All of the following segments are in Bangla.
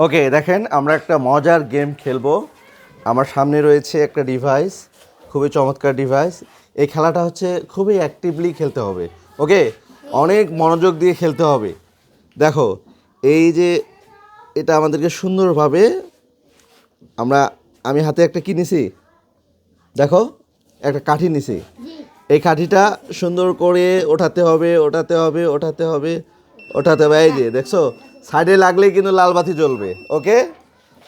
ওকে, দেখেন আমরা একটা মজার গেম খেলবো। আমার সামনে রয়েছে একটা ডিভাইস, খুবই চমৎকার ডিভাইস। এই খেলাটা হচ্ছে খুবই অ্যাক্টিভলি খেলতে হবে। ওকে, অনেক মনোযোগ দিয়ে খেলতে হবে। দেখো, এই যে এটা আমাদেরকে সুন্দরভাবে আমি হাতে একটা কি নিছি, দেখো একটা কাঠি নিছি। এই কাঠিটা সুন্দর করে ওঠাতে হবে। এই যে দেখছো, সাইডে লাগলেই কিন্তু লাল বাতি জ্বলবে। ওকে,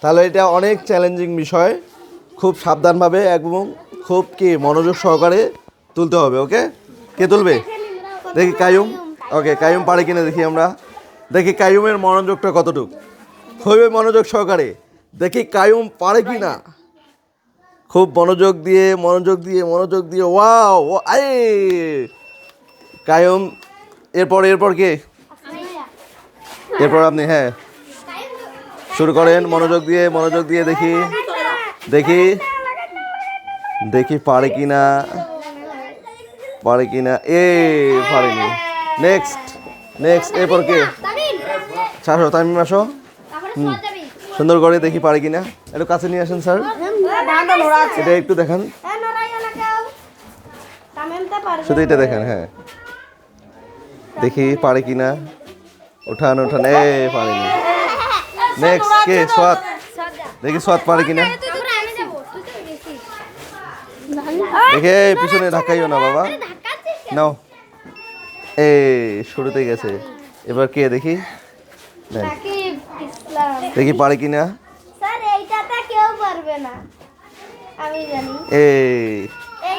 তাহলে এটা অনেক চ্যালেঞ্জিং বিষয়, খুব সাবধানভাবে এবং খুব মনোযোগ সহকারে তুলতে হবে। ওকে, কে তুলবে দেখি? কায়ুম। ওকে, কায়ুম পারে কিনা দেখি আমরা। দেখি কায়ুমের মনোযোগটা কতটুকু, খুবই মনোযোগ সহকারে দেখি কায়ুম পারে কি না। খুব মনোযোগ দিয়ে ওয়াও আই কায়ুম। এরপর কে? এরপর আপনি। হ্যাঁ, শুরু করেন। মনোযোগ দিয়ে দেখি পারে কিনা। পারেনি। নেক্সট। এরপর কে? আসো তামিম, আসো। সুন্দর করে দেখি পারে কিনা। একটু কাছে নিয়ে আসেন স্যার, এটা একটু দেখান, শুধু এটা দেখেন। হ্যাঁ, দেখি পারে কিনা। ওঠান। পারেনি। নেক্সট কে? সোয়াদ। দেখি সোয়াদ পারে কিনা। দেখে পিছনে ধাক্কাইও না বাবা। নাও, শুরুতে গেছে। এবার কে? দেখি পারে কিনা।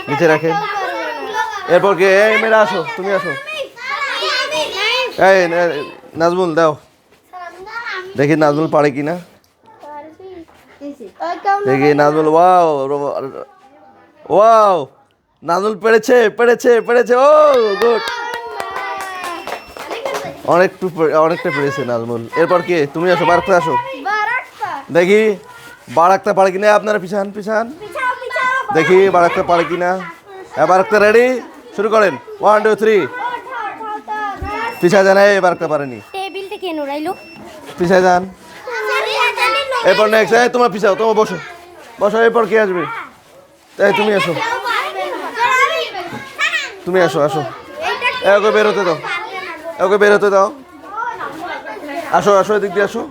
নিচে রাখেন। এরপর কে? মেয়েরা আসো, তুমি আসো। নাজমুল দাও, দেখি নাজমুল পারে কিনা। দেখি নাজমুল। ওয়াও নাজমুল পেরেছে। ও গুড, অনেকটা পেরেছে নাজমুল। এরপর কে? তুমি আসো, বারাক্তা আসো। দেখি বারাক্তা পারে কিনা। আপনারা পিছান। দেখি বারাক্তা পারে কিনা। বারাক্তা রেডি, শুরু করেন। 1 2 3। পিছা যান। বারাক্তা পারেনি, পিছা যান। এরপর নেক্সট। তোমার পিছাও, তোমার বসো। এরপর কে আসবে? তুমি আসো। আসো। ওকে বেরোতে দাও। আসো, এদিক দিয়ে আসো।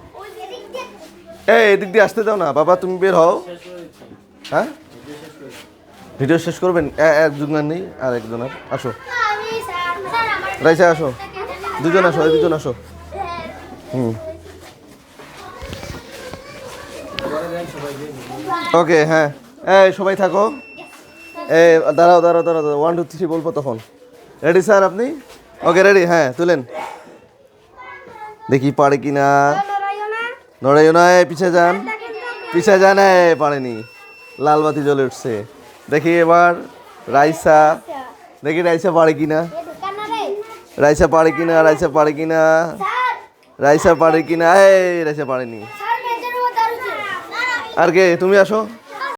এদিক দিয়ে আসতে দাও না বাবা, তুমি বের হও। হ্যাঁ, ভিডিও শেষ করবেন? একজনের নেই, আর একজনের। আসো রাইসা, আসো। দুজন আসো। ওকে, হ্যাঁ, সবাই থাকো। দাঁড়াও। 1 2 3 বলবো তখন। রেডি স্যার আপনি? Okay ready. হ্যাঁ, তুলেন। দেখি পারে কিনা। নড়াইও না, পিছিয়ে যান। পারেনি, লাল বাতি জ্বলে উঠছে। দেখি এবার রাইসা। দেখি রাইসা পারে কিনা। রাইসা পারে কিনা। রাইসা পারেনি। আর কে? তুমি আসো।